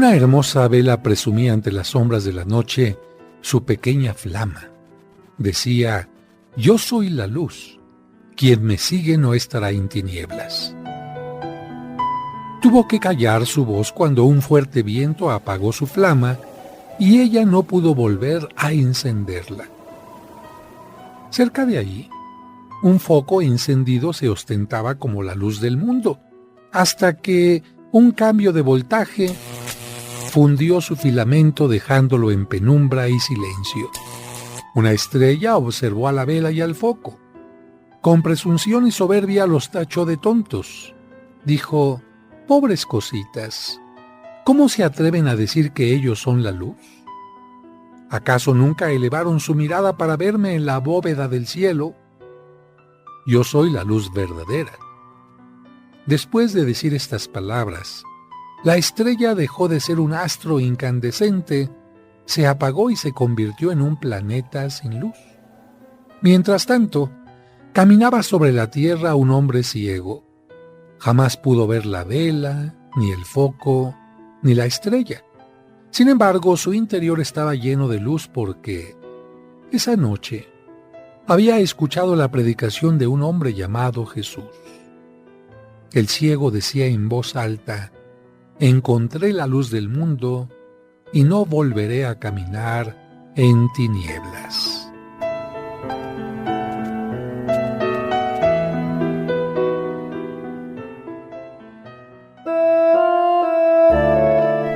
Una hermosa vela presumía ante las sombras de la noche su pequeña flama. Decía: «Yo soy la luz. Quien me sigue no estará en tinieblas». Tuvo que callar su voz cuando un fuerte viento apagó su flama y ella no pudo volver a encenderla. Cerca de allí, un foco encendido se ostentaba como la luz del mundo, hasta que un cambio de voltaje fundió su filamento dejándolo en penumbra y silencio. Una estrella observó a la vela y al foco. Con presunción y soberbia los tachó de tontos. Dijo: «Pobres cositas, ¿cómo se atreven a decir que ellos son la luz? ¿Acaso nunca elevaron su mirada para verme en la bóveda del cielo? Yo soy la luz verdadera». Después de decir estas palabras, la estrella dejó de ser un astro incandescente, se apagó y se convirtió en un planeta sin luz. Mientras tanto, caminaba sobre la tierra un hombre ciego. Jamás pudo ver la vela, ni el foco, ni la estrella. Sin embargo, su interior estaba lleno de luz porque esa noche había escuchado la predicación de un hombre llamado Jesús. El ciego decía en voz alta: «Encontré la luz del mundo y no volveré a caminar en tinieblas».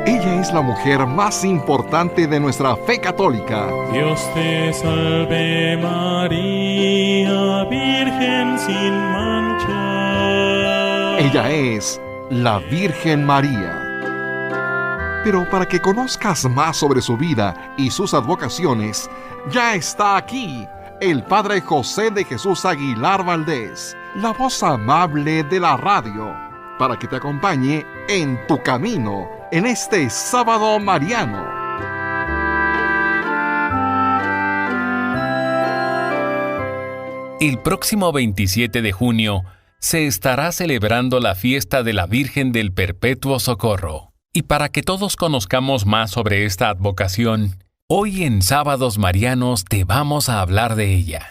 Ella es la mujer más importante de nuestra fe católica. Dios te salve María, Virgen sin mancha. Ella es la Virgen María. Pero para que conozcas más sobre su vida y sus advocaciones, ya está aquí el Padre José de Jesús Aguilar Valdés, la voz amable de la radio, para que te acompañe en tu camino en este sábado mariano. El próximo 27 de junio se estará celebrando la fiesta de la Virgen del Perpetuo Socorro. Y para que todos conozcamos más sobre esta advocación, hoy en Sábados Marianos te vamos a hablar de ella.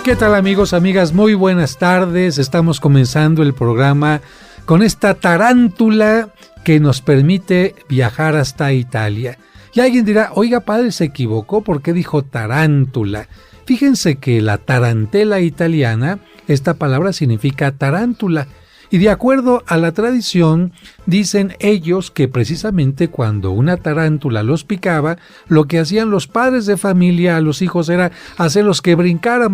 ¿Qué tal, amigos, amigas? Muy buenas tardes. Estamos comenzando el programa con esta tarántula que nos permite viajar hasta Italia. Y alguien dirá: oiga, padre, se equivocó, ¿por qué dijo tarántula? Fíjense que la tarantela italiana, esta palabra significa tarántula. Y de acuerdo a la tradición, dicen ellos que precisamente cuando una tarántula los picaba, lo que hacían los padres de familia a los hijos era hacerlos que brincaran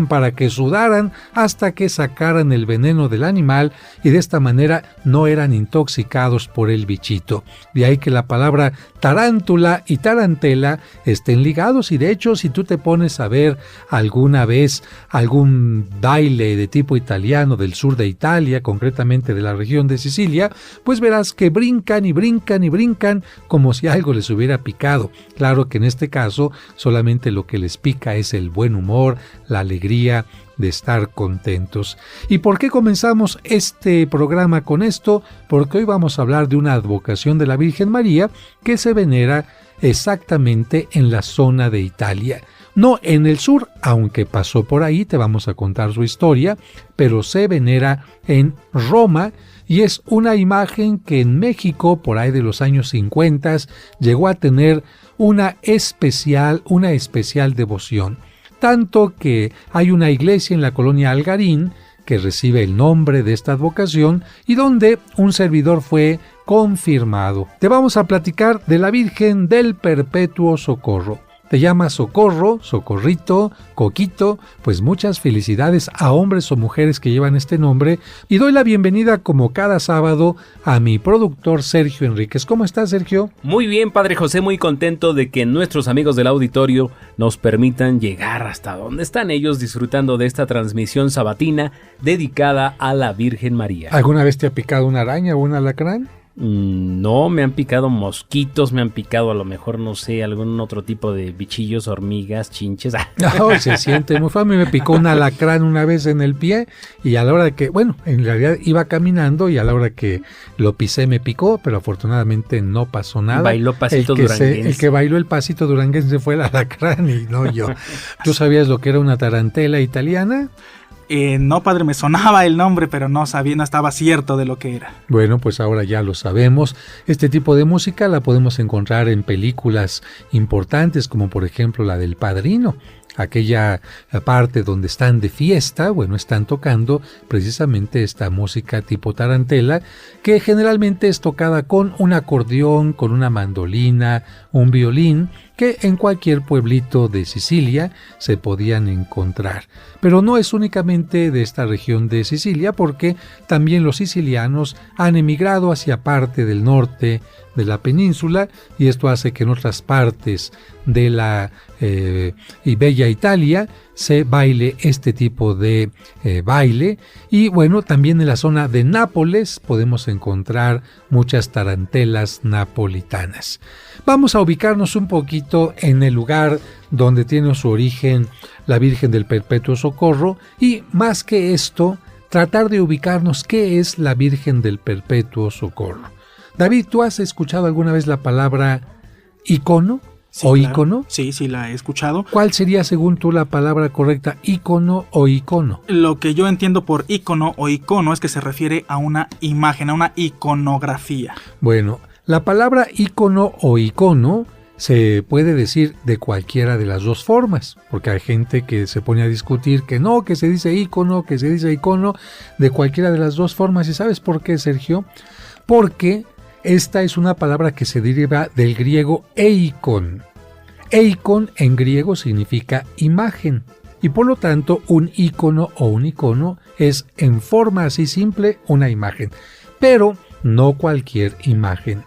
para que sudaran hasta que sacaran el veneno del animal, y de esta manera no eran intoxicados por el bichito. De ahí que la palabra tarántula y tarantela estén ligados, y de hecho si tú te pones a ver alguna vez algún baile de tipo italiano del sur de Italia, concretamente de la región de Sicilia, pues verás que brincan como si algo les hubiera picado. Claro que en este caso solamente lo que les pica es el buen humor, la alegría de estar contentos. ¿Y por qué comenzamos este programa con esto? Porque hoy vamos a hablar de una advocación de la Virgen María que se venera exactamente en la zona de Italia. No en el sur, aunque pasó por ahí, te vamos a contar su historia, pero se venera en Roma, y es una imagen que en México, por ahí de los años 50, llegó a tener una especial devoción. Tanto que hay una iglesia en la colonia Algarín que recibe el nombre de esta advocación y donde un servidor fue confirmado. Te vamos a platicar de la Virgen del Perpetuo Socorro. te llamas Socorro, Socorrito, Coquito, pues muchas felicidades a hombres o mujeres que llevan este nombre y doy la bienvenida como cada sábado a mi productor Sergio Enríquez. ¿Cómo estás, Sergio? Muy bien, Padre José, muy contento de que nuestros amigos del auditorio nos permitan llegar hasta donde están ellos disfrutando de esta transmisión sabatina dedicada a la Virgen María. ¿Alguna vez te ha picado una araña o un alacrán? No, me han picado mosquitos, me han picado a lo mejor, no sé, algún otro tipo de bichillos, hormigas, chinches. No, se siente muy feo. A mí me picó un alacrán una vez en el pie y a la hora de que, bueno, en realidad iba caminando y a la hora que lo pisé me picó, pero afortunadamente no pasó nada. Bailó pasito duranguense. El que bailó el pasito duranguense fue el alacrán y no yo. ¿Tú sabías lo que era una tarantela italiana? No, padre, me sonaba el nombre, pero no sabía, no estaba cierto de lo que era. Bueno, pues ahora ya lo sabemos. Este tipo de música la podemos encontrar en películas importantes, como por ejemplo la del Padrino. Aquella parte donde están de fiesta, bueno, están tocando precisamente esta música tipo tarantela, que generalmente es tocada con un acordeón, con una mandolina, un violín, que en cualquier pueblito de Sicilia se podían encontrar. Pero no es únicamente de esta región de Sicilia, porque también los sicilianos han emigrado hacia parte del norte de la península, y esto hace que en otras partes de la y bella Italia se baile este tipo de baile. Y bueno, también en la zona de Nápoles podemos encontrar muchas tarantelas napolitanas. Vamos a ubicarnos un poquito en el lugar donde tiene su origen la Virgen del Perpetuo Socorro y, más que esto, tratar de ubicarnos qué es la Virgen del Perpetuo Socorro. David, ¿tú has escuchado alguna vez la palabra icono? Sí, ¿O claro. ícono? Sí, la he escuchado. ¿Cuál sería, según tú, la palabra correcta, ícono o icono? Lo que yo entiendo por ícono o icono es que se refiere a una imagen, a una iconografía. Bueno, la palabra ícono o icono se puede decir de cualquiera de las dos formas, porque hay gente que se pone a discutir que no, que se dice ícono, que se dice icono, de cualquiera de las dos formas. ¿Y sabes por qué, Sergio? Porque esta es una palabra que se deriva del griego eikon. Eikon en griego significa imagen y por lo tanto un ícono o un icono es en forma así simple una imagen, pero no cualquier imagen.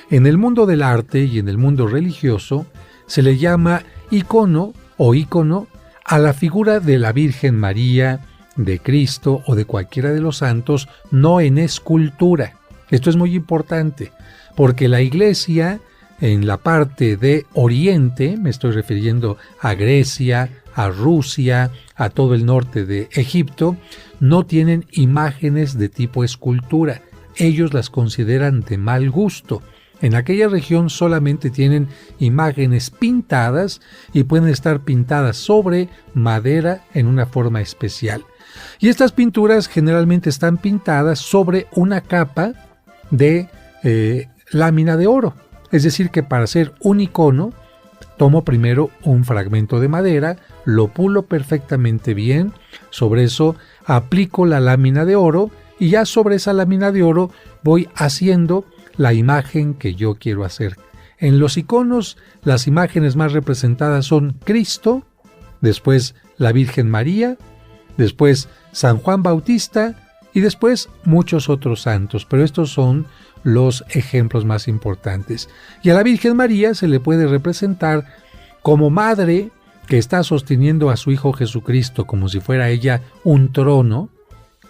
En el mundo del arte y en el mundo religioso se le llama icono o ícono a la figura de la Virgen María, de Cristo o de cualquiera de los santos, no en escultura. Esto es muy importante, porque la Iglesia, en la parte de Oriente, me estoy refiriendo a Grecia, a Rusia, a todo el norte de Egipto, no tienen imágenes de tipo escultura. Ellos las consideran de mal gusto. En aquella región solamente tienen imágenes pintadas y pueden estar pintadas sobre madera en una forma especial. Y estas pinturas generalmente están pintadas sobre una capa de lámina de oro. Es decir, que para hacer un icono, tomo primero un fragmento de madera, lo pulo perfectamente bien, sobre eso aplico la lámina de oro y ya sobre esa lámina de oro voy haciendo la imagen que yo quiero hacer. En los iconos, las imágenes más representadas son Cristo, después la Virgen María, después San Juan Bautista y después muchos otros santos, pero estos son los ejemplos más importantes. Y a la Virgen María se le puede representar como madre que está sosteniendo a su Hijo Jesucristo como si fuera ella un trono,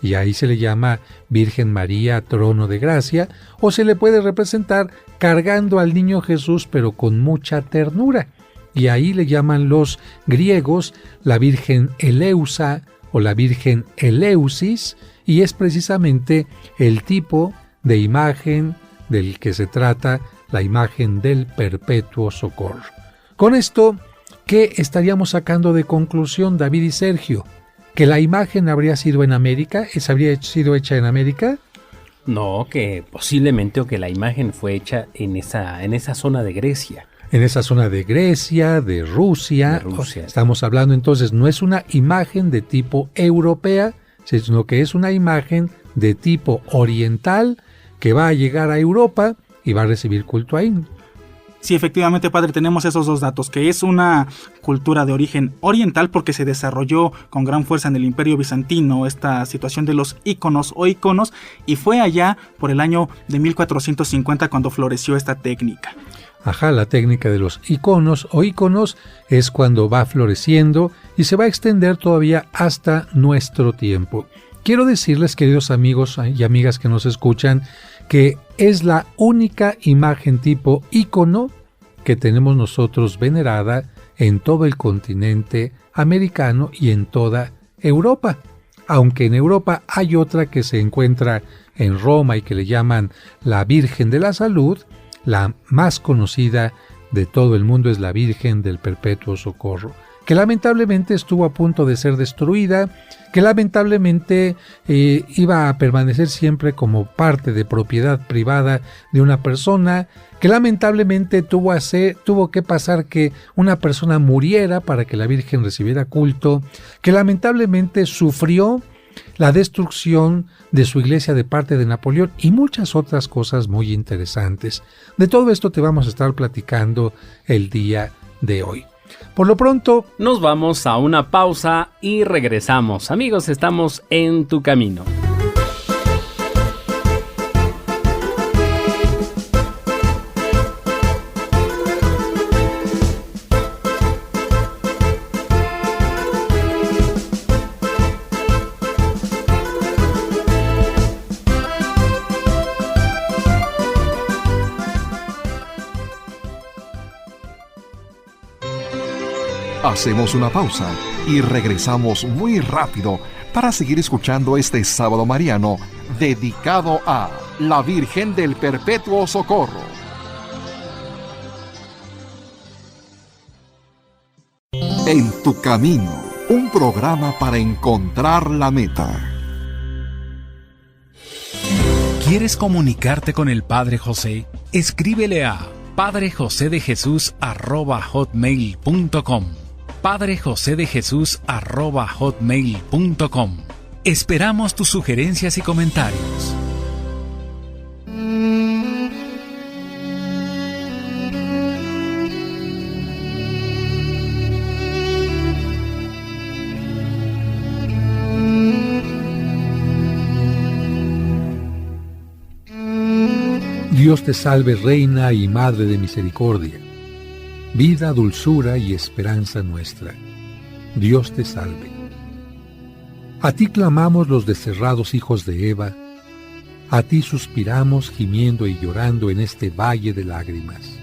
y ahí se le llama Virgen María, trono de gracia, o se le puede representar cargando al niño Jesús pero con mucha ternura, y ahí le llaman los griegos la Virgen Eleusa o la Virgen Eleusis, y es precisamente el tipo de imagen del que se trata, la imagen del Perpetuo Socorro. Con esto, ¿qué estaríamos sacando de conclusión, David y Sergio? ¿Que la imagen habría sido en América? ¿Habría sido hecha en América? No, que posiblemente o que la imagen fue hecha en esa zona de Grecia. En esa zona de Grecia, de Rusia. Estamos hablando entonces, no es una imagen de tipo europea, sino que es una imagen de tipo oriental que va a llegar a Europa y va a recibir culto ahí. Sí, efectivamente, padre, tenemos esos dos datos, que es una cultura de origen oriental porque se desarrolló con gran fuerza en el Imperio Bizantino esta situación de los íconos o iconos, y fue allá por el año de 1450 cuando floreció esta técnica. Ajá, la técnica de los iconos o íconos es cuando va floreciendo y se va a extender todavía hasta nuestro tiempo. Quiero decirles, queridos amigos y amigas que nos escuchan, que es la única imagen tipo ícono que tenemos nosotros venerada en todo el continente americano y en toda Europa. Aunque en Europa hay otra que se encuentra en Roma y que le llaman la Virgen de la Salud, la más conocida de todo el mundo es la Virgen del Perpetuo Socorro, que lamentablemente estuvo a punto de ser destruida, que lamentablemente iba a permanecer siempre como parte de propiedad privada de una persona, que lamentablemente tuvo que pasar que una persona muriera para que la Virgen recibiera culto, que lamentablemente sufrió la destrucción de su iglesia de parte de Napoleón y muchas otras cosas muy interesantes. De todo esto te vamos a estar platicando el día de hoy. Por lo pronto, nos vamos a una pausa y regresamos. Amigos, estamos en Tu Camino. Hacemos una pausa y regresamos muy rápido para seguir escuchando este sábado mariano dedicado a la Virgen del Perpetuo Socorro. En Tu Camino, un programa para encontrar la meta. ¿Quieres comunicarte con el Padre José? Escríbele a padrejosedejesus@hotmail.com. padrejosedejesus@hotmail.com. Esperamos tus sugerencias y comentarios. Dios te salve, Reina y Madre de Misericordia, vida, dulzura y esperanza nuestra. Dios te salve. A ti clamamos los desterrados hijos de Eva, a ti suspiramos gimiendo y llorando en este valle de lágrimas.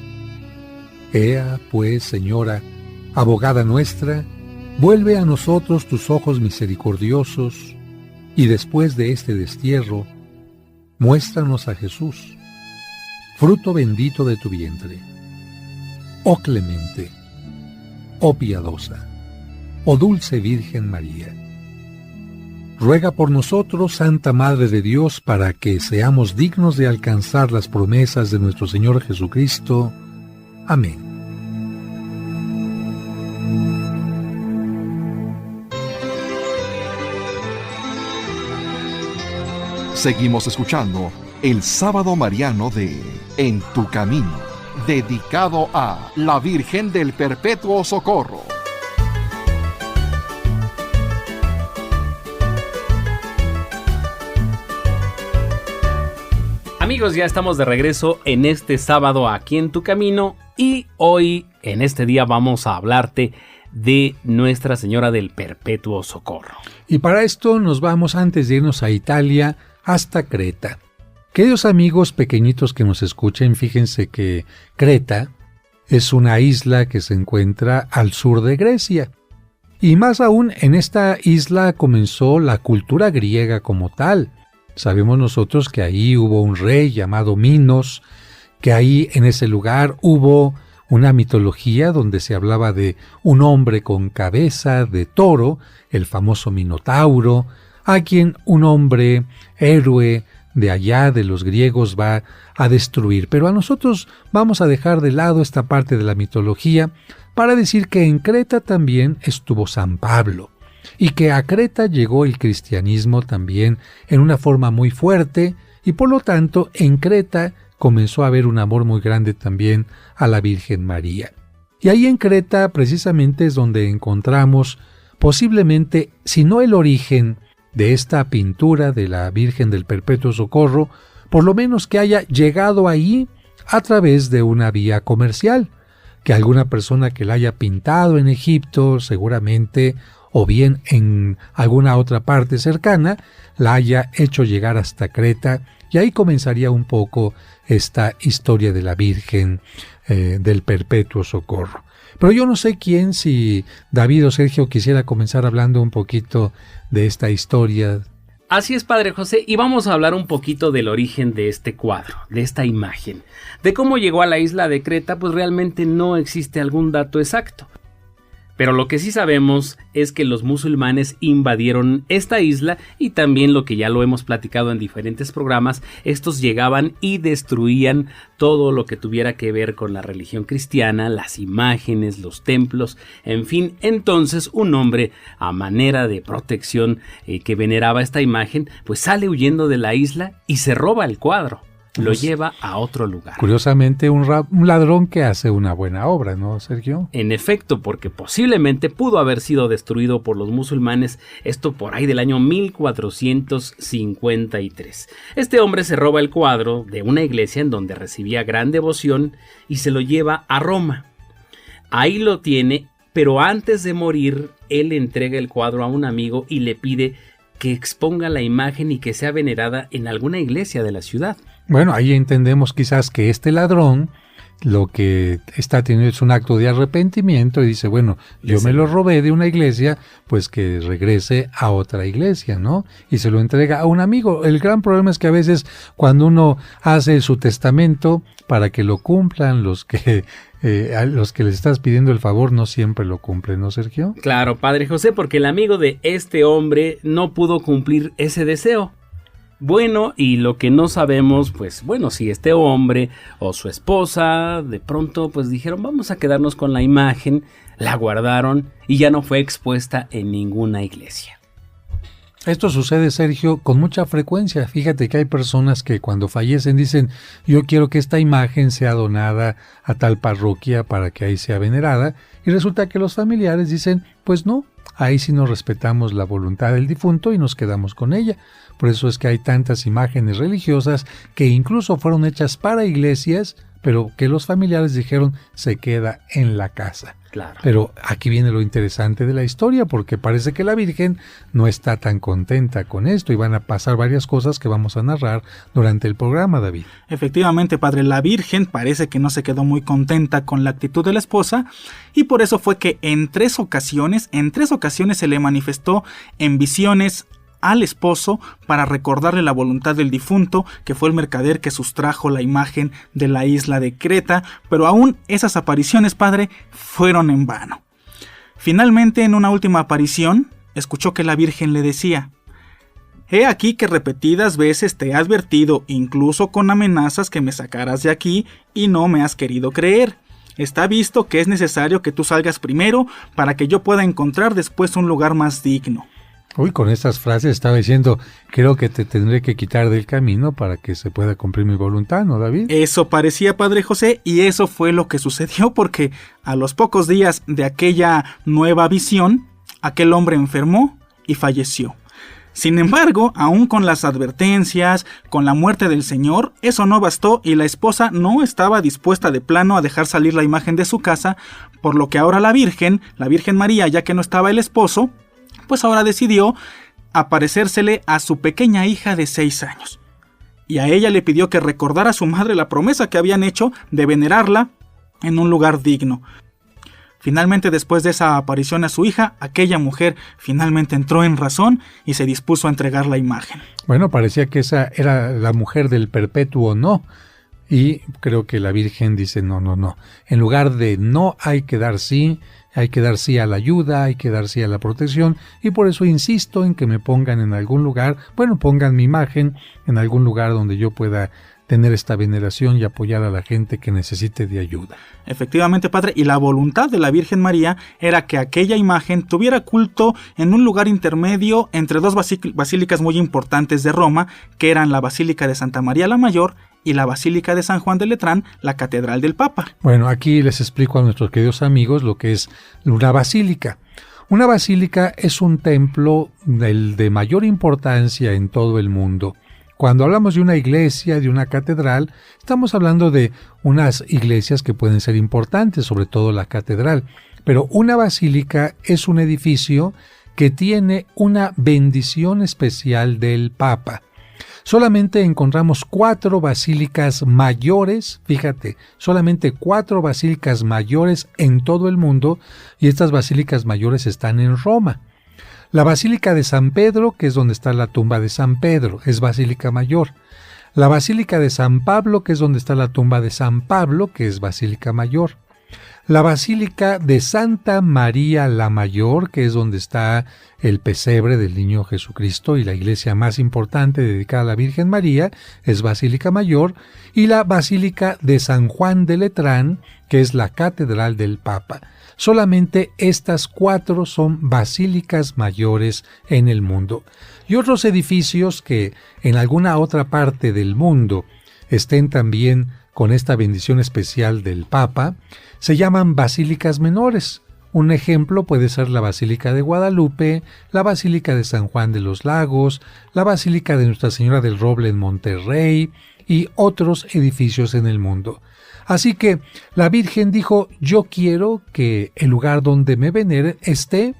Ea, pues, Señora, abogada nuestra, vuelve a nosotros tus ojos misericordiosos, y después de este destierro, muéstranos a Jesús, fruto bendito de tu vientre. Oh clemente, oh piadosa, oh dulce Virgen María, ruega por nosotros, Santa Madre de Dios, para que seamos dignos de alcanzar las promesas de nuestro Señor Jesucristo. Amén. Seguimos escuchando el sábado mariano de En Tu Camino, dedicado a la Virgen del Perpetuo Socorro. Amigos, ya estamos de regreso en este sábado aquí en Tu Camino, y hoy, en este día, vamos a hablarte de Nuestra Señora del Perpetuo Socorro. Y para esto nos vamos, antes de irnos a Italia, hasta Creta. Queridos amigos pequeñitos que nos escuchen, fíjense que Creta es una isla que se encuentra al sur de Grecia. Y más aún, en esta isla comenzó la cultura griega como tal. Sabemos nosotros que ahí hubo un rey llamado Minos, que ahí en ese lugar hubo una mitología donde se hablaba de un hombre con cabeza de toro, el famoso Minotauro, a quien un hombre héroe de allá de los griegos va a destruir. Pero a nosotros vamos a dejar de lado esta parte de la mitología para decir que en Creta también estuvo San Pablo, y que a Creta llegó el cristianismo también en una forma muy fuerte, y por lo tanto en Creta comenzó a haber un amor muy grande también a la Virgen María. Y ahí en Creta precisamente es donde encontramos posiblemente, si no el origen de esta pintura de la Virgen del Perpetuo Socorro, por lo menos que haya llegado ahí a través de una vía comercial, que alguna persona que la haya pintado en Egipto seguramente, o bien en alguna otra parte cercana, la haya hecho llegar hasta Creta, y ahí comenzaría un poco esta historia de la Virgen del Perpetuo Socorro. Pero yo no sé quién, si David o Sergio quisiera comenzar hablando un poquito de esta historia. Así es, Padre José, y vamos a hablar un poquito del origen de este cuadro, de esta imagen. De cómo llegó a la isla de Creta, pues realmente no existe algún dato exacto. Pero lo que sí sabemos es que los musulmanes invadieron esta isla y también lo que ya lo hemos platicado en diferentes programas, estos llegaban y destruían todo lo que tuviera que ver con la religión cristiana, las imágenes, los templos, en fin. Entonces un hombre, a manera de protección que veneraba esta imagen, pues sale huyendo de la isla y se roba el cuadro. Lo lleva a otro lugar. Curiosamente, un ladrón que hace una buena obra, ¿no, Sergio? En efecto, porque posiblemente pudo haber sido destruido por los musulmanes, esto por ahí del año 1453. Este hombre se roba el cuadro de una iglesia en donde recibía gran devoción y se lo lleva a Roma. Ahí lo tiene, pero antes de morir, él entrega el cuadro a un amigo y le pide que exponga la imagen y que sea venerada en alguna iglesia de la ciudad. Bueno, ahí entendemos quizás que este ladrón lo que está teniendo es un acto de arrepentimiento y dice, bueno, yo me lo robé de una iglesia, pues que regrese a otra iglesia, ¿no? Y se lo entrega a un amigo. El gran problema es que a veces cuando uno hace su testamento para que lo cumplan los que les estás pidiendo el favor no siempre lo cumplen, ¿no, Sergio? Claro, Padre José, porque el amigo de este hombre no pudo cumplir ese deseo. Bueno, y lo que no sabemos, pues bueno, si este hombre o su esposa de pronto pues dijeron vamos a quedarnos con la imagen, la guardaron y ya no fue expuesta en ninguna iglesia. Esto sucede, Sergio, con mucha frecuencia. Fíjate que hay personas que cuando fallecen dicen yo quiero que esta imagen sea donada a tal parroquia para que ahí sea venerada, y resulta que los familiares dicen pues no, ahí sí nos respetamos la voluntad del difunto y nos quedamos con ella. Por eso es que hay tantas imágenes religiosas que incluso fueron hechas para iglesias, pero que los familiares dijeron se queda en la casa. Claro. Pero aquí viene lo interesante de la historia, porque parece que la Virgen no está tan contenta con esto y van a pasar varias cosas que vamos a narrar durante el programa, David. Efectivamente, padre, la Virgen parece que no se quedó muy contenta con la actitud de la esposa y por eso fue que en tres ocasiones se le manifestó en visiones al esposo para recordarle la voluntad del difunto, que fue el mercader que sustrajo la imagen de la isla de Creta, pero aún esas apariciones, padre, fueron en vano. Finalmente, en una última aparición, escuchó que la Virgen le decía: «He aquí que repetidas veces te he advertido, incluso con amenazas, que me sacaras de aquí y no me has querido creer. Está visto que es necesario que tú salgas primero para que yo pueda encontrar después un lugar más digno». Uy, con estas frases estaba diciendo, creo que te tendré que quitar del camino para que se pueda cumplir mi voluntad, ¿no, David? Eso parecía, Padre José, y eso fue lo que sucedió, porque a los pocos días de aquella nueva visión, aquel hombre enfermó y falleció. Sin embargo, aún con las advertencias, con la muerte del Señor, eso no bastó y la esposa no estaba dispuesta de plano a dejar salir la imagen de su casa, por lo que ahora la Virgen María, ya que no estaba el esposo, pues ahora decidió aparecérsele a su pequeña hija de 6 años. Y a ella le pidió que recordara a su madre la promesa que habían hecho de venerarla en un lugar digno. Finalmente, después de esa aparición a su hija, aquella mujer finalmente entró en razón y se dispuso a entregar la imagen. Bueno, parecía que esa era la mujer del perpetuo no. Y creo que la Virgen dice no. En lugar de no hay que dar sí, hay que dar sí a la ayuda, hay que dar sí a la protección, y por eso insisto en que me pongan en algún lugar, pongan mi imagen en algún lugar donde yo pueda tener esta veneración y apoyar a la gente que necesite de ayuda. Efectivamente, padre, y la voluntad de la Virgen María era que aquella imagen tuviera culto en un lugar intermedio entre dos basílicas muy importantes de Roma, que eran la Basílica de Santa María la Mayor y la Basílica de San Juan de Letrán, la Catedral del Papa. Bueno, aquí les explico a nuestros queridos amigos lo que es una basílica. Una basílica es un templo de mayor importancia en todo el mundo. Cuando hablamos de una iglesia, de una catedral, estamos hablando de unas iglesias que pueden ser importantes, sobre todo la catedral. Pero una basílica es un edificio que tiene una bendición especial del Papa. Solamente encontramos 4 basílicas mayores, fíjate, solamente 4 basílicas mayores en todo el mundo, y estas basílicas mayores están en Roma. La Basílica de San Pedro, que es donde está la tumba de San Pedro, es basílica mayor. La Basílica de San Pablo, que es donde está la tumba de San Pablo, que es basílica mayor. La Basílica de Santa María la Mayor, que es donde está el pesebre del niño Jesucristo y la iglesia más importante dedicada a la Virgen María, es Basílica Mayor. Y la Basílica de San Juan de Letrán, que es la Catedral del Papa. Solamente estas 4 son basílicas mayores en el mundo. Y otros edificios que en alguna otra parte del mundo estén también con esta bendición especial del Papa, se llaman basílicas menores. Un ejemplo puede ser la Basílica de Guadalupe, la Basílica de San Juan de los Lagos, la Basílica de Nuestra Señora del Roble en Monterrey y otros edificios en el mundo. Así que la Virgen dijo, yo quiero que el lugar donde me veneren esté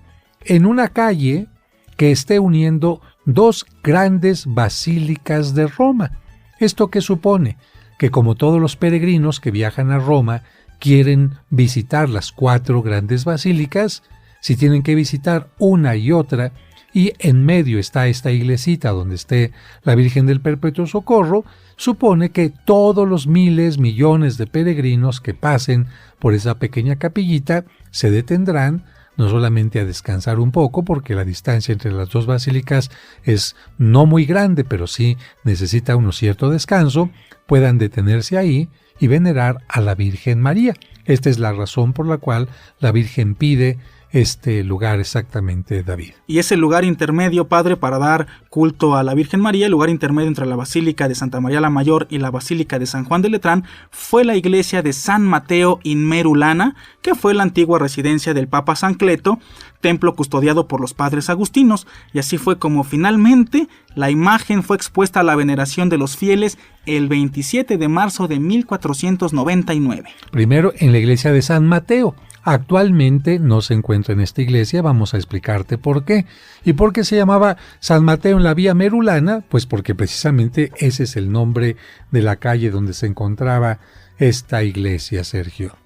en una calle que esté uniendo 2 grandes basílicas de Roma. ¿Esto qué supone? Que como todos los peregrinos que viajan a Roma quieren visitar las 4 grandes basílicas, si tienen que visitar una y otra, y en medio está esta iglesita donde esté la Virgen del Perpetuo Socorro, supone que todos los miles, millones de peregrinos que pasen por esa pequeña capillita se detendrán, no solamente a descansar un poco, porque la distancia entre las 2 basílicas es no muy grande, pero sí necesita un cierto descanso, puedan detenerse ahí y venerar a la Virgen María. Esta es la razón por la cual la Virgen pide este lugar exactamente, David. Y ese lugar intermedio, Padre, para dar culto a la Virgen María, el lugar intermedio entre la Basílica de Santa María la Mayor y la Basílica de San Juan de Letrán, fue la iglesia de San Mateo in Merulana, que fue la antigua residencia del Papa San Cleto, templo custodiado por los padres agustinos, y así fue como finalmente la imagen fue expuesta a la veneración de los fieles el 27 de marzo de 1499. Primero en la iglesia de San Mateo. Actualmente no se encuentra en esta iglesia, vamos a explicarte por qué. ¿Y por qué se llamaba San Mateo en la Vía Merulana? Pues porque precisamente ese es el nombre de la calle donde se encontraba esta iglesia, Sergio.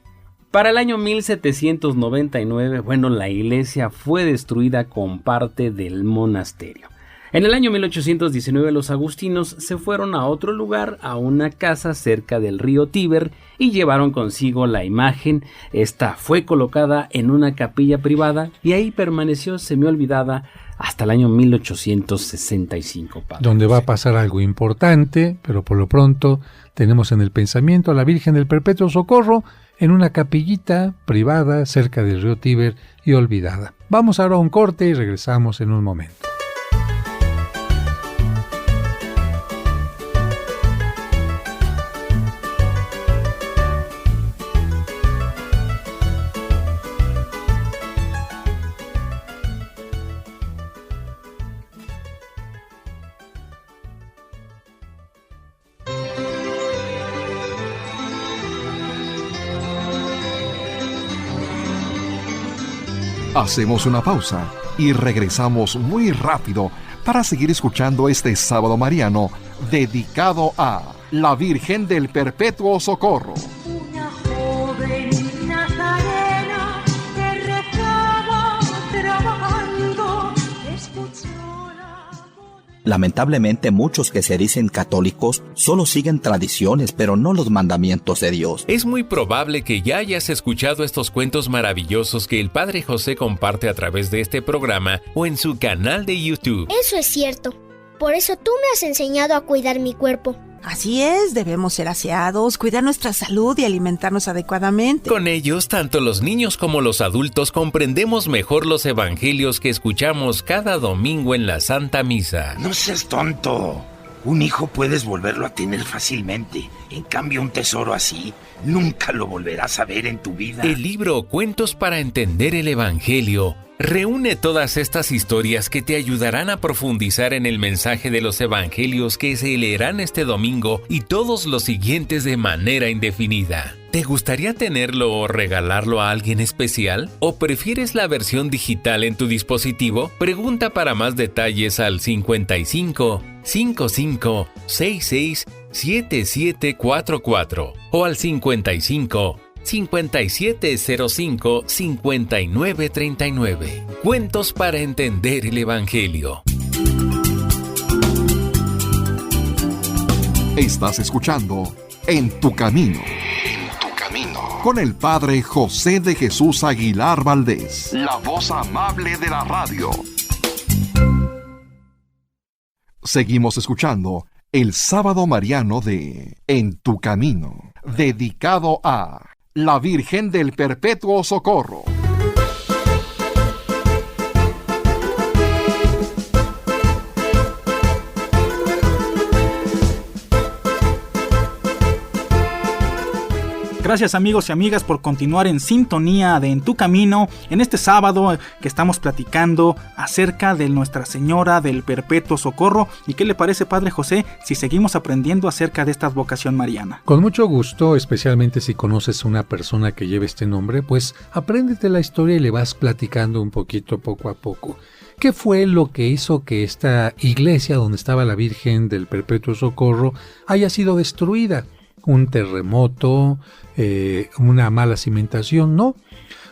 Para el año 1799, la iglesia fue destruida con parte del monasterio. En el año 1819 los agustinos se fueron a otro lugar, a una casa cerca del río Tíber, y llevaron consigo la imagen. Esta fue colocada en una capilla privada y ahí permaneció semiolvidada hasta el año 1865. Padre. Donde va a pasar algo importante, pero por lo pronto tenemos en el pensamiento a la Virgen del Perpetuo Socorro en una capillita privada cerca del río Tíber y olvidada. Vamos ahora a un corte y regresamos en un momento. Hacemos una pausa y regresamos muy rápido para seguir escuchando este sábado mariano dedicado a la Virgen del Perpetuo Socorro. Una joven nazarena que rezaba trabajando, escuchó la voz. Lamentablemente muchos que se dicen católicos solo siguen tradiciones, pero no los mandamientos de Dios. Es muy probable que ya hayas escuchado estos cuentos maravillosos que el Padre José comparte a través de este programa o en su canal de YouTube. Eso es cierto. Por eso tú me has enseñado a cuidar mi cuerpo. Así es, debemos ser aseados, cuidar nuestra salud y alimentarnos adecuadamente. Con ellos, tanto los niños como los adultos comprendemos mejor los evangelios que escuchamos cada domingo en la Santa Misa. No seas tonto. Un hijo puedes volverlo a tener fácilmente. En cambio, un tesoro así, nunca lo volverás a ver en tu vida. El libro Cuentos para entender el Evangelio reúne todas estas historias que te ayudarán a profundizar en el mensaje de los evangelios que se leerán este domingo y todos los siguientes de manera indefinida. ¿Te gustaría tenerlo o regalarlo a alguien especial? ¿O prefieres la versión digital en tu dispositivo? Pregunta para más detalles al 55 55 66 7744 o al 55 5705 5939. Cuentos para entender el Evangelio. Estás escuchando En tu Camino. Con el Padre José de Jesús Aguilar Valdés, la voz amable de la radio. Seguimos escuchando el Sábado Mariano de En tu Camino, dedicado a la Virgen del Perpetuo Socorro. Gracias amigos y amigas por continuar en sintonía de En tu Camino en este sábado que estamos platicando acerca de Nuestra Señora del Perpetuo Socorro. ¿Y qué le parece, Padre José, si seguimos aprendiendo acerca de esta advocación mariana? Con mucho gusto, especialmente si conoces una persona que lleve este nombre, pues apréndete la historia y le vas platicando un poquito poco a poco. ¿Qué fue lo que hizo que esta iglesia donde estaba la Virgen del Perpetuo Socorro haya sido destruida? ¿Un terremoto? ¿Una mala cimentación? No.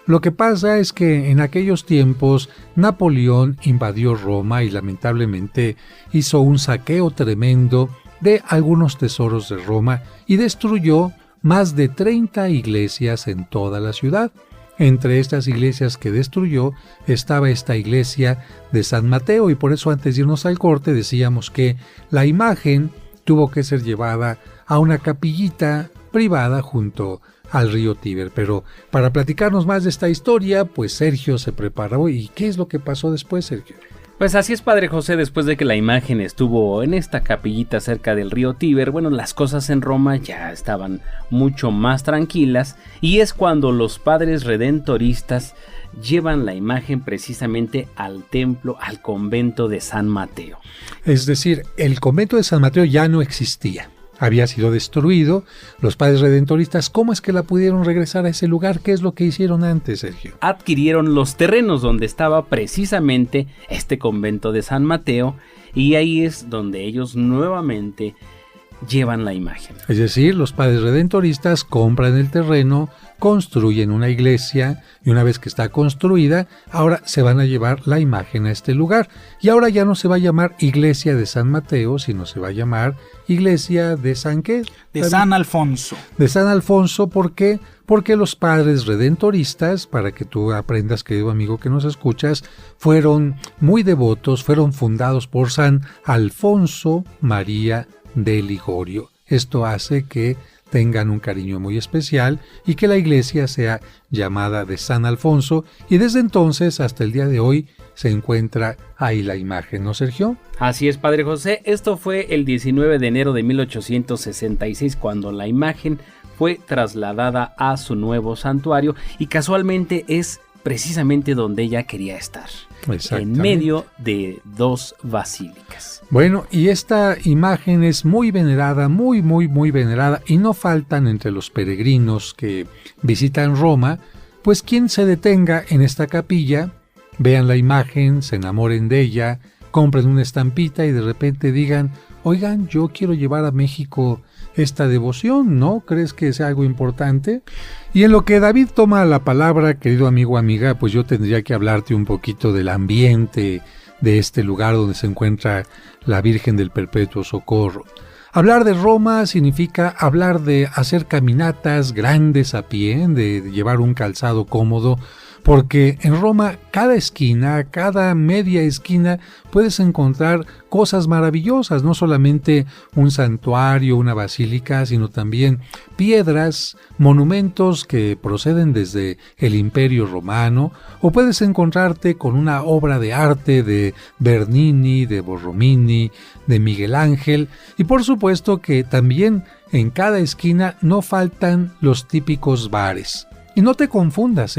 Lo que pasa es que en aquellos tiempos Napoleón invadió Roma y lamentablemente hizo un saqueo tremendo de algunos tesoros de Roma y destruyó más de 30 iglesias en toda la ciudad. Entre estas iglesias que destruyó estaba esta iglesia de San Mateo, y por eso antes de irnos al corte decíamos que la imagen tuvo que ser llevada a una capillita privada junto al río Tíber. Pero para platicarnos más de esta historia, pues Sergio se preparó. ¿Y qué es lo que pasó después, Sergio? Pues así es, Padre José, después de que la imagen estuvo en esta capillita cerca del río Tíber, bueno, las cosas en Roma ya estaban mucho más tranquilas, y es cuando los padres redentoristas llevan la imagen precisamente al templo, al convento de San Mateo. Es decir, el convento de San Mateo ya no existía. Había sido destruido. Los padres redentoristas, ¿cómo es que la pudieron regresar a ese lugar? ¿Qué es lo que hicieron antes, Sergio? Adquirieron los terrenos donde estaba precisamente este convento de San Mateo, y ahí es donde ellos nuevamente llevan la imagen. Es decir, los padres redentoristas compran el terreno, construyen una iglesia, y una vez que está construida, ahora se van a llevar la imagen a este lugar. Y ahora ya no se va a llamar Iglesia de San Mateo, sino se va a llamar Iglesia de San ¿qué? De San Alfonso. De San Alfonso, ¿por qué? Porque los padres redentoristas, para que tú aprendas, querido amigo que nos escuchas, fueron muy devotos, fueron fundados por San Alfonso María de Ligorio. Esto hace que tengan un cariño muy especial y que la iglesia sea llamada de San Alfonso, y desde entonces hasta el día de hoy se encuentra ahí la imagen, ¿no, Sergio? Así es, Padre José. Esto fue el 19 de enero de 1866 cuando la imagen fue trasladada a su nuevo santuario, y casualmente es precisamente donde ella quería estar, en medio de dos basílicas. Bueno, y esta imagen es muy venerada, muy venerada, y no faltan entre los peregrinos que visitan Roma, pues quien se detenga en esta capilla, vean la imagen, se enamoren de ella, compren una estampita y de repente digan: oigan, yo quiero llevar a México esta devoción, ¿no? ¿Crees que sea algo importante? Y en lo que David toma la palabra, querido amigo, amiga, pues yo tendría que hablarte un poquito del ambiente de este lugar donde se encuentra la Virgen del Perpetuo Socorro. Hablar de Roma significa hablar de hacer caminatas grandes a pie, de llevar un calzado cómodo, porque en Roma cada esquina, cada media esquina puedes encontrar cosas maravillosas, no solamente un santuario, una basílica, sino también piedras, monumentos que proceden desde el Imperio Romano, o puedes encontrarte con una obra de arte de Bernini, de Borromini, de Miguel Ángel, y por supuesto que también en cada esquina no faltan los típicos bares. Y no te confundas,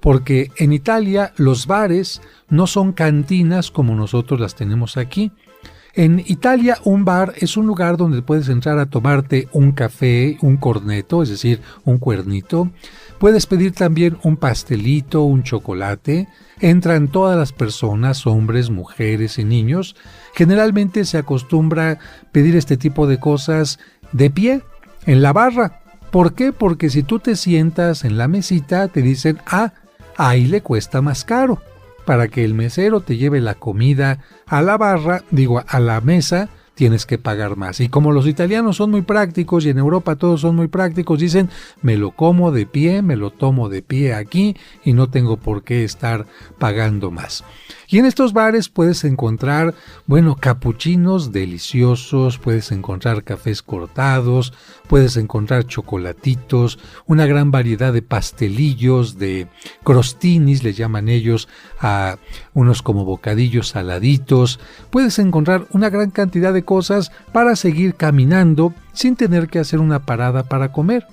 porque en Italia los bares no son cantinas como nosotros las tenemos aquí. En Italia un bar es un lugar donde puedes entrar a tomarte un café, un corneto, es decir, un cuernito. Puedes pedir también un pastelito, un chocolate. Entran todas las personas, hombres, mujeres y niños. Generalmente se acostumbra pedir este tipo de cosas de pie, en la barra. ¿Por qué? Porque si tú te sientas en la mesita, te dicen, ahí le cuesta más caro. Para que el mesero te lleve la comida a la barra, a la mesa, tienes que pagar más. Y como los italianos son muy prácticos y en Europa todos son muy prácticos, dicen, me lo como de pie, me lo tomo de pie aquí y no tengo por qué estar pagando más. Y en estos bares puedes encontrar, capuchinos deliciosos, puedes encontrar cafés cortados, puedes encontrar chocolatitos, una gran variedad de pastelillos, de crostinis, les llaman ellos, a unos como bocadillos saladitos. Puedes encontrar una gran cantidad de cosas para seguir caminando sin tener que hacer una parada para comer.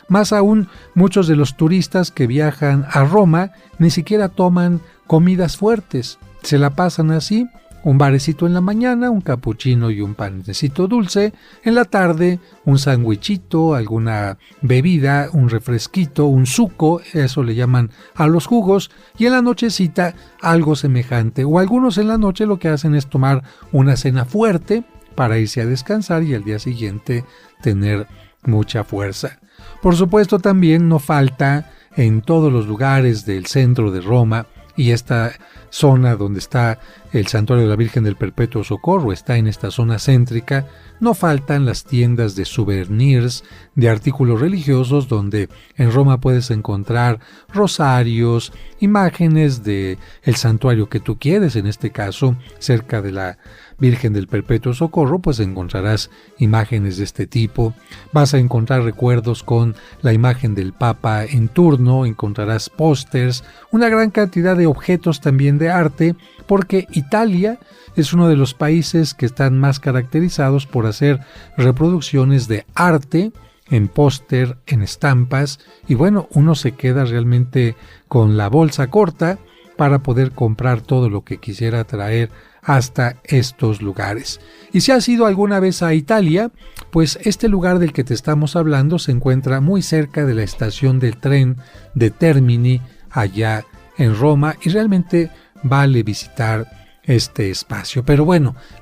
Más aún, muchos de los turistas que viajan a Roma ni siquiera toman comidas fuertes. Se la pasan así, un barecito en la mañana, un capuchino y un panecito dulce, en la tarde un sándwichito, alguna bebida, un refresquito, un suco, eso le llaman a los jugos, y en la nochecita algo semejante, o algunos en la noche lo que hacen es tomar una cena fuerte para irse a descansar y al día siguiente tener mucha fuerza. Por supuesto también no falta en todos los lugares del centro de Roma, y esta zona donde está el Santuario de la Virgen del Perpetuo Socorro está en esta zona céntrica, no faltan las tiendas de souvenirs, de artículos religiosos, donde en Roma puedes encontrar rosarios, imágenes de el santuario que tú quieres, en este caso cerca de la Virgen del Perpetuo Socorro, pues encontrarás imágenes de este tipo. Vas a encontrar recuerdos con la imagen del Papa en turno, encontrarás pósters, una gran cantidad de objetos también de arte, porque Italia es uno de los países que están más caracterizados por hacer reproducciones de arte en póster, en estampas, y uno se queda realmente con la bolsa corta para poder comprar todo lo que quisiera traer hasta estos lugares. Y si has ido alguna vez a Italia, pues este lugar del que te estamos hablando se encuentra muy cerca de la estación del tren de Termini, allá en Roma, y realmente vale visitar este espacio. Pero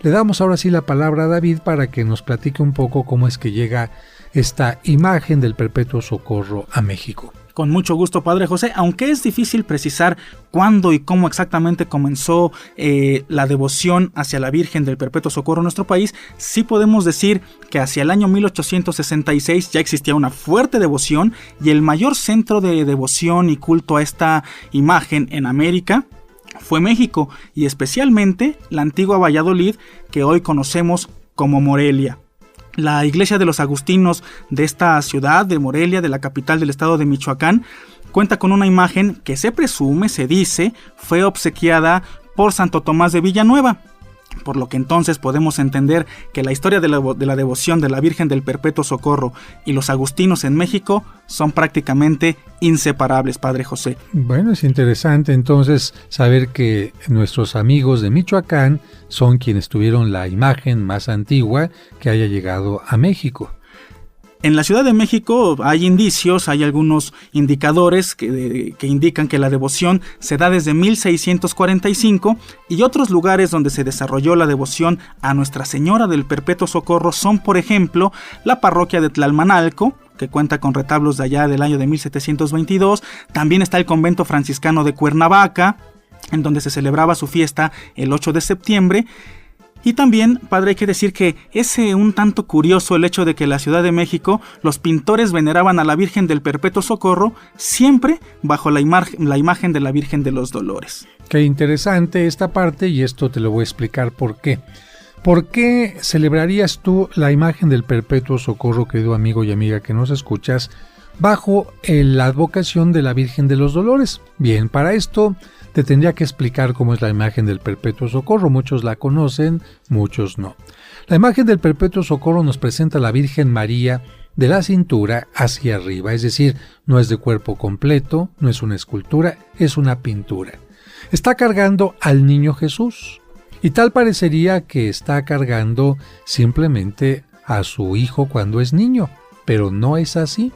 le damos ahora sí la palabra a David para que nos platique un poco cómo es que llega esta imagen del Perpetuo Socorro a México. Con mucho gusto, Padre José, aunque es difícil precisar cuándo y cómo exactamente comenzó la devoción hacia la Virgen del Perpetuo Socorro en nuestro país, sí podemos decir que hacia el año 1866 ya existía una fuerte devoción, y el mayor centro de devoción y culto a esta imagen en América fue México, y especialmente la antigua Valladolid, que hoy conocemos como Morelia. La iglesia de los agustinos de esta ciudad, de Morelia, de la capital del estado de Michoacán, cuenta con una imagen que se presume, se dice, fue obsequiada por Santo Tomás de Villanueva. Por lo que entonces podemos entender que la historia de la devoción de la Virgen del Perpetuo Socorro y los agustinos en México son prácticamente inseparables, Padre José. Es interesante entonces saber que nuestros amigos de Michoacán son quienes tuvieron la imagen más antigua que haya llegado a México. En la Ciudad de México hay indicios, hay algunos indicadores que indican que la devoción se da desde 1645, y otros lugares donde se desarrolló la devoción a Nuestra Señora del Perpetuo Socorro son, por ejemplo, la parroquia de Tlalmanalco, que cuenta con retablos de allá del año de 1722, también está el convento franciscano de Cuernavaca, en donde se celebraba su fiesta el 8 de septiembre, Y también, padre, hay que decir que es un tanto curioso el hecho de que en la Ciudad de México los pintores veneraban a la Virgen del Perpetuo Socorro siempre bajo la imagen de la Virgen de los Dolores. Qué interesante esta parte, y esto te lo voy a explicar por qué. ¿Por qué celebrarías tú la imagen del Perpetuo Socorro, querido amigo y amiga que nos escuchas, bajo la advocación de la Virgen de los Dolores? Bien, para esto te tendría que explicar cómo es la imagen del Perpetuo Socorro. Muchos la conocen, muchos no. La imagen del Perpetuo Socorro nos presenta a la Virgen María de la cintura hacia arriba, es decir, no es de cuerpo completo, no es una escultura, es una pintura. Está cargando al niño Jesús, y tal parecería que está cargando simplemente a su hijo cuando es niño, pero no es así.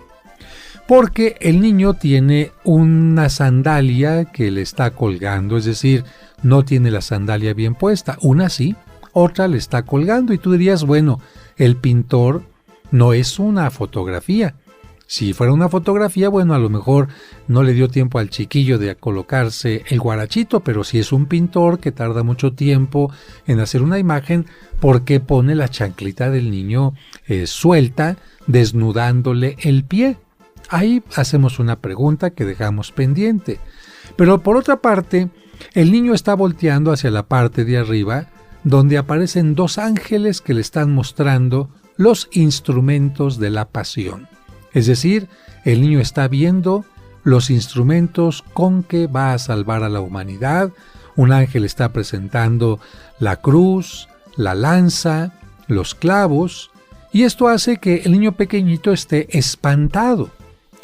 Porque el niño tiene una sandalia que le está colgando, es decir, no tiene la sandalia bien puesta. Una sí, otra le está colgando. Y tú dirías, bueno, el pintor no es una fotografía. Si fuera una fotografía, bueno, a lo mejor no le dio tiempo al chiquillo de colocarse el guarachito, pero si es un pintor que tarda mucho tiempo en hacer una imagen, ¿por qué pone la chanclita del niño suelta, desnudándole el pie? Ahí hacemos una pregunta que dejamos pendiente. Pero por otra parte, el niño está volteando hacia la parte de arriba, donde aparecen dos ángeles que le están mostrando los instrumentos de la pasión. Es decir, el niño está viendo los instrumentos con que va a salvar a la humanidad. Un ángel está presentando la cruz, la lanza, los clavos, y esto hace que el niño pequeñito esté espantado.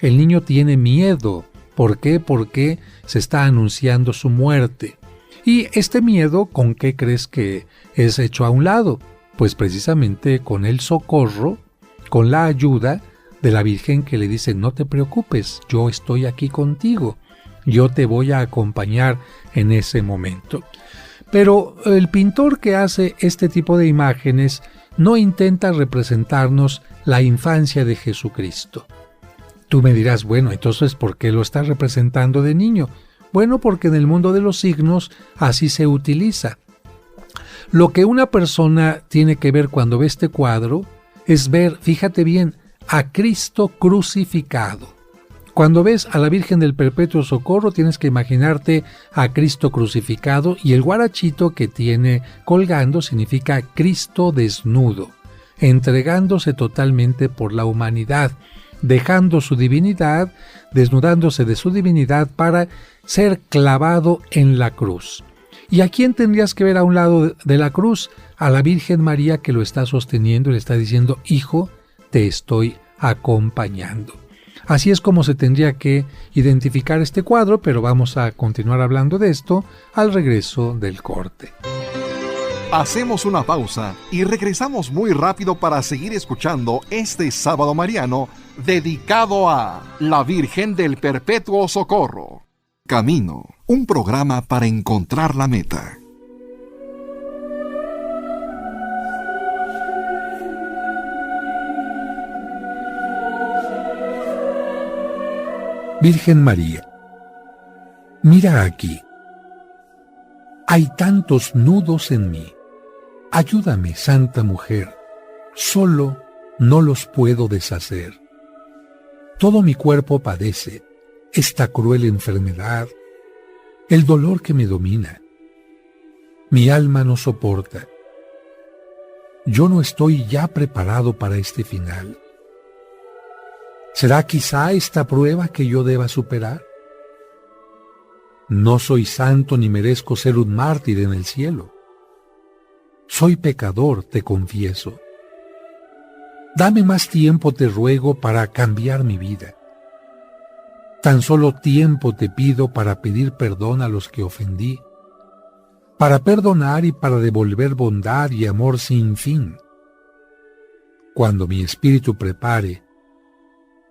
El niño tiene miedo. ¿Por qué? Porque se está anunciando su muerte. Y este miedo, ¿con qué crees que es hecho a un lado? Pues precisamente con el socorro, con la ayuda de la Virgen que le dice, no te preocupes, yo estoy aquí contigo, yo te voy a acompañar en ese momento. Pero el pintor que hace este tipo de imágenes no intenta representarnos la infancia de Jesucristo. Tú me dirás, bueno, entonces ¿por qué lo está representando de niño? Bueno, porque en el mundo de los signos así se utiliza. Lo que una persona tiene que ver cuando ve este cuadro es ver, fíjate bien, a Cristo crucificado. Cuando ves a la Virgen del Perpetuo Socorro tienes que imaginarte a Cristo crucificado, y el guarachito que tiene colgando significa Cristo desnudo, entregándose totalmente por la humanidad, dejando su divinidad, desnudándose de su divinidad para ser clavado en la cruz. ¿Y a quién tendrías que ver a un lado de la cruz? A la Virgen María, que lo está sosteniendo y le está diciendo, hijo, te estoy acompañando. Así es como se tendría que identificar este cuadro, pero vamos a continuar hablando de esto al regreso del corte. Hacemos una pausa y regresamos muy rápido para seguir escuchando este sábado mariano dedicado a la Virgen del Perpetuo Socorro. Camino, un programa para encontrar la meta. Virgen María, mira aquí. Hay tantos nudos en mí. Ayúdame, Santa Mujer. Solo no los puedo deshacer. Todo mi cuerpo padece esta cruel enfermedad, el dolor que me domina. Mi alma no soporta. Yo no estoy ya preparado para este final. ¿Será quizá esta prueba que yo deba superar? No soy santo ni merezco ser un mártir en el cielo. Soy pecador, te confieso. Dame más tiempo, te ruego, para cambiar mi vida. Tan solo tiempo te pido para pedir perdón a los que ofendí, para perdonar y para devolver bondad y amor sin fin. Cuando mi espíritu prepare,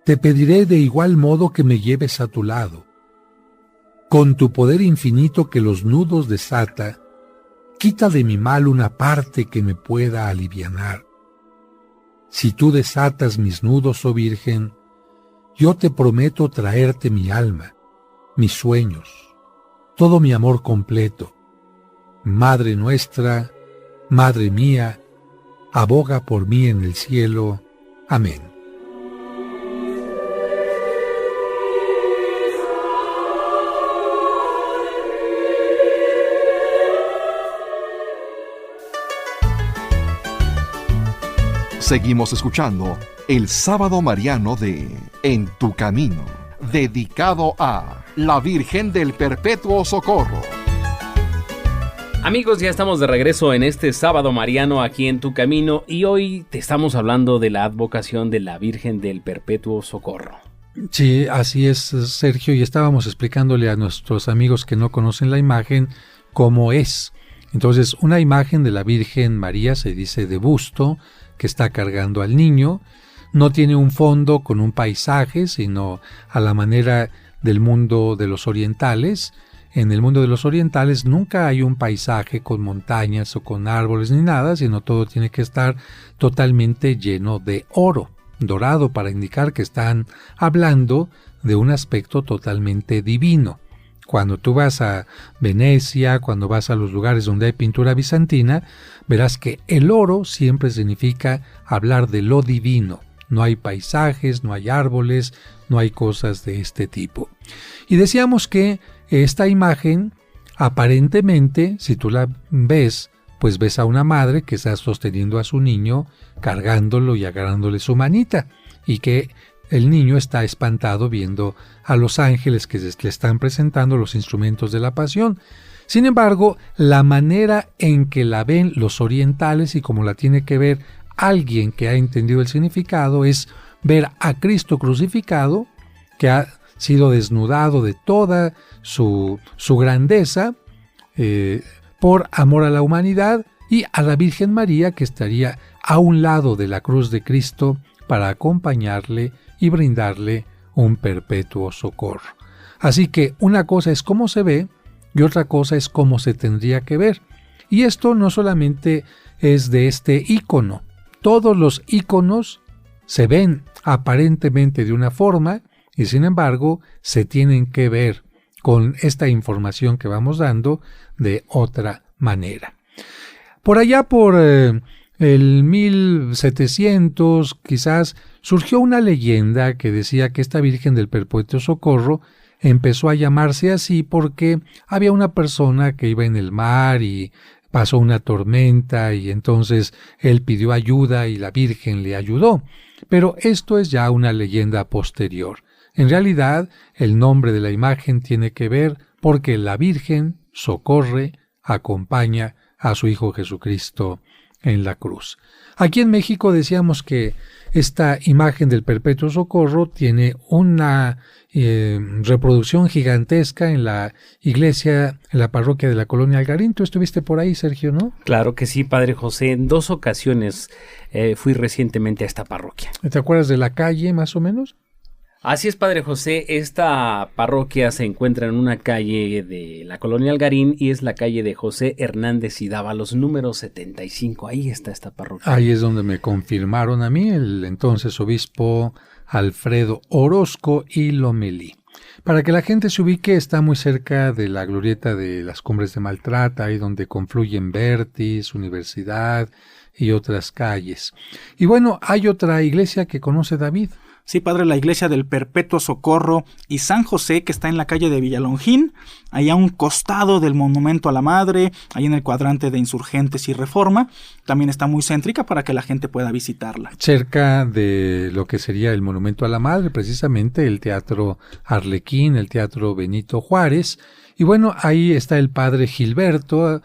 te pediré de igual modo que me lleves a tu lado. Con tu poder infinito que los nudos desata, quita de mi mal una parte que me pueda alivianar. Si tú desatas mis nudos, oh Virgen, yo te prometo traerte mi alma, mis sueños, todo mi amor completo. Madre nuestra, Madre mía, aboga por mí en el cielo. Amén. Seguimos escuchando el Sábado Mariano de En tu Camino, dedicado a la Virgen del Perpetuo Socorro. Amigos, ya estamos de regreso en este Sábado Mariano aquí en Tu Camino y hoy te estamos hablando de la advocación de la Virgen del Perpetuo Socorro. Sí, así es, Sergio, y estábamos explicándole a nuestros amigos que no conocen la imagen cómo es. Entonces, una imagen de la Virgen María se dice de busto, que está cargando al niño, no tiene un fondo con un paisaje, sino a la manera del mundo de los orientales. En el mundo de los orientales nunca hay un paisaje con montañas o con árboles ni nada, sino todo tiene que estar totalmente lleno de oro, dorado, para indicar que están hablando de un aspecto totalmente divino. Cuando tú vas a Venecia, cuando vas a los lugares donde hay pintura bizantina, verás que el oro siempre significa hablar de lo divino. No hay paisajes, no hay árboles, no hay cosas de este tipo. Y decíamos que esta imagen, aparentemente, si tú la ves, pues ves a una madre que está sosteniendo a su niño, cargándolo y agarrándole su manita, y que el niño está espantado viendo a los ángeles que le están presentando los instrumentos de la pasión. Sin embargo, la manera en que la ven los orientales y como la tiene que ver alguien que ha entendido el significado es ver a Cristo crucificado, que ha sido desnudado de toda su grandeza por amor a la humanidad, y a la Virgen María, que estaría a un lado de la cruz de Cristo para acompañarle y brindarle un perpetuo socorro. Así que una cosa es cómo se ve y otra cosa es cómo se tendría que ver. Y esto no solamente es de este ícono. Todos los íconos se ven aparentemente de una forma y sin embargo se tienen que ver con esta información que vamos dando de otra manera. Por allá por el 1700 quizás surgió una leyenda que decía que esta Virgen del Perpetuo Socorro empezó a llamarse así porque había una persona que iba en el mar y pasó una tormenta y entonces él pidió ayuda y la Virgen le ayudó. Pero esto es ya una leyenda posterior. En realidad, el nombre de la imagen tiene que ver porque la Virgen socorre, acompaña a su Hijo Jesucristo en la cruz. Aquí en México decíamos que esta imagen del Perpetuo Socorro tiene una reproducción gigantesca en la iglesia, en la parroquia de la Colonia Algarín. Tú estuviste por ahí, Sergio, ¿no? Claro que sí, Padre José. En 2 ocasiones fui recientemente a esta parroquia. ¿Te acuerdas de la calle, más o menos? Así es, Padre José, esta parroquia se encuentra en una calle de la Colonia Algarín y es la calle de José Hernández y Dávalos, número 75. Ahí está esta parroquia. Ahí es donde me confirmaron a mí el entonces obispo Alfredo Orozco y Lomelí. Para que la gente se ubique, está muy cerca de la glorieta de las Cumbres de Maltrata, ahí donde confluyen Vertis, Universidad y otras calles. Y bueno, hay otra iglesia que conoce David. Sí, padre, la iglesia del Perpetuo Socorro y San José, que está en la calle de Villalongín, ahí a un costado del Monumento a la Madre, ahí en el cuadrante de Insurgentes y Reforma. También está muy céntrica para que la gente pueda visitarla. Cerca de lo que sería el Monumento a la Madre, precisamente el Teatro Arlequín, el Teatro Benito Juárez. Y bueno, ahí está el padre Gilberto,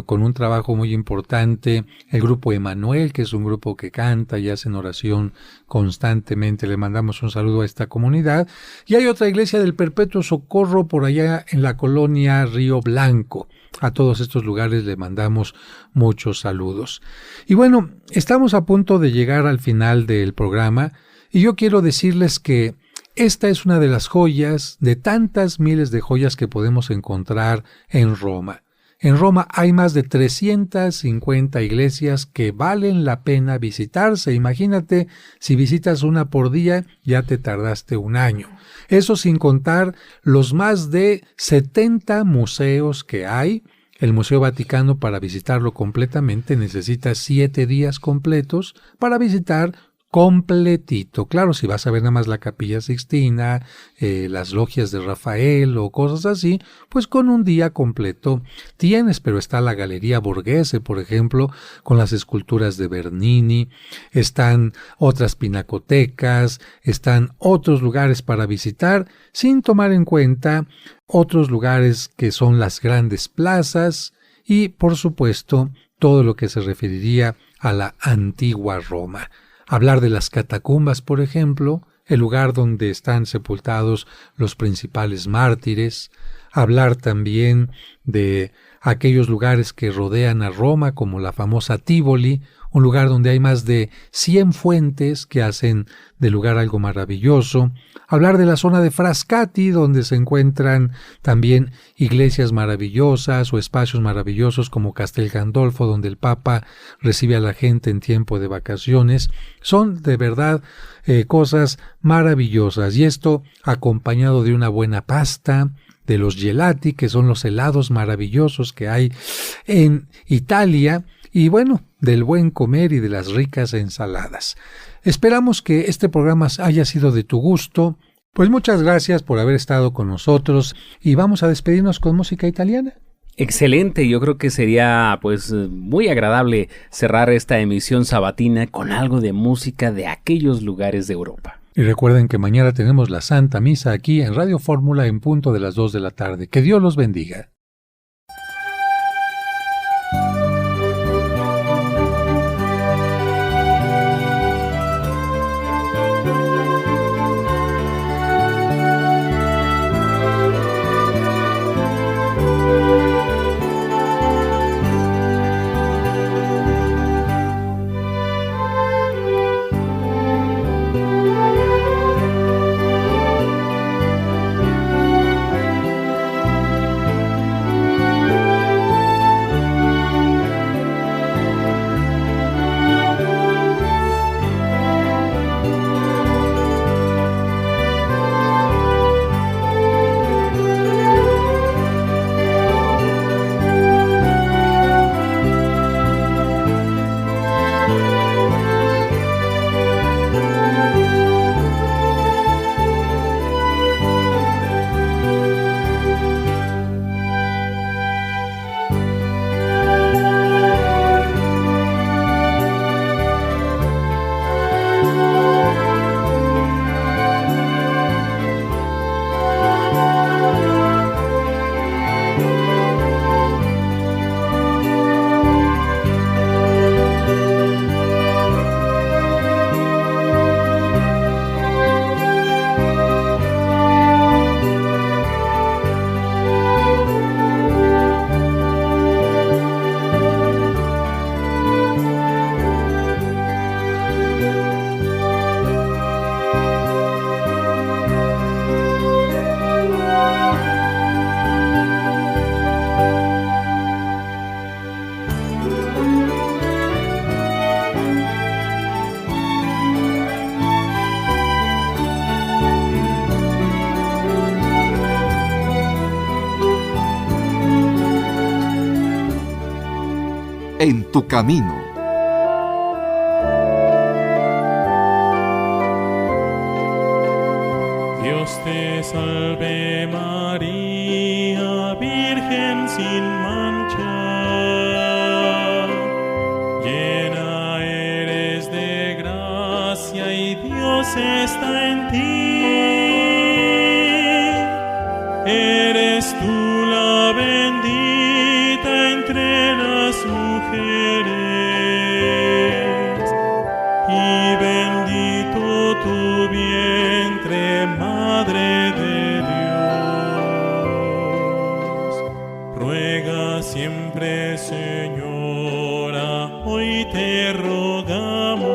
con un trabajo muy importante, el grupo Emanuel, que es un grupo que canta y hacen oración constantemente. Le mandamos un saludo a esta comunidad. Y hay otra iglesia del Perpetuo Socorro por allá en la colonia Río Blanco. A todos estos lugares le mandamos muchos saludos. Y bueno, estamos a punto de llegar al final del programa y yo quiero decirles que esta es una de las joyas, de tantas miles de joyas que podemos encontrar en Roma. En Roma hay más de 350 iglesias que valen la pena visitarse. Imagínate, si visitas una por día, ya te tardaste un año. Eso sin contar los más de 70 museos que hay El Museo Vaticano, para visitarlo completamente, necesita 7 días completos para visitar completito. Claro, si vas a ver nada más la Capilla Sixtina, las logias de Rafael o cosas así, pues con un día completo tienes, pero está la Galería Borghese, por ejemplo, con las esculturas de Bernini, están otras pinacotecas, están otros lugares para visitar, sin tomar en cuenta otros lugares que son las grandes plazas y, por supuesto, todo lo que se referiría a la antigua Roma. Hablar de las catacumbas, por ejemplo, el lugar donde están sepultados los principales mártires. Hablar también de aquellos lugares que rodean a Roma, como la famosa Tívoli, un lugar donde hay más de 100 fuentes que hacen del lugar algo maravilloso. Hablar de la zona de Frascati, donde se encuentran también iglesias maravillosas o espacios maravillosos como Castel Gandolfo, donde el Papa recibe a la gente en tiempo de vacaciones. Son de verdad cosas maravillosas, y esto acompañado de una buena pasta, de los gelati, que son los helados maravillosos que hay en Italia, y bueno, del buen comer y de las ricas ensaladas. Esperamos que este programa haya sido de tu gusto. Pues muchas gracias por haber estado con nosotros y vamos a despedirnos con música italiana. Excelente, yo creo que sería pues muy agradable cerrar esta emisión sabatina con algo de música de aquellos lugares de Europa. Y recuerden que mañana tenemos la Santa Misa aquí en Radio Fórmula en punto de las 2 de la tarde. Que Dios los bendiga. En tu camino. Dios te salve María, Virgen sin mancha, llena eres de gracia y Dios está en ti. Eres tú la bendita entre las mujeres y bendito tu vientre, Madre de Dios. Ruega siempre, Señora, hoy te rogamos,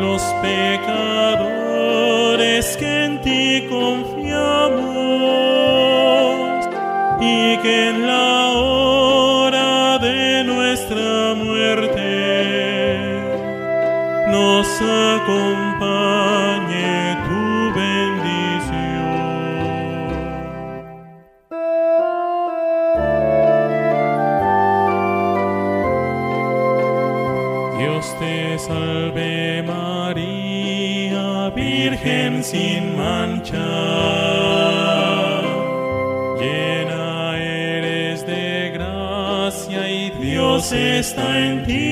los pecadores que en ti confiamos, y que en la hora de nuestra muerte nos acompañe tu bendición. mancha. Llena eres de gracia y Dios está en ti.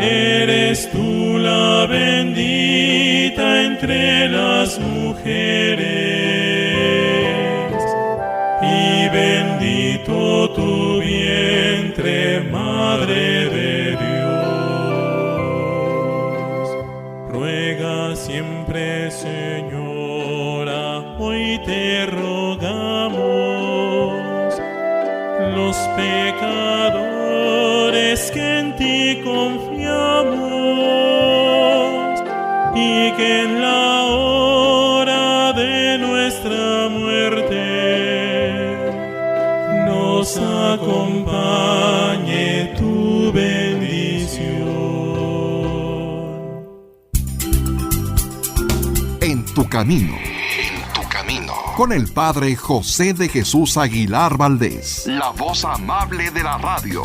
Eres tú la bendita entre las mujeres, y bendito tu vientre, Madre de Dios. Ruega siempre, Señora, hoy te rogamos, los pecadores que en ti confiamos, y que en la hora de nuestra muerte nos acompañe tu bendición. En tu camino. Con el Padre José de Jesús Aguilar Valdés, la voz amable de la radio.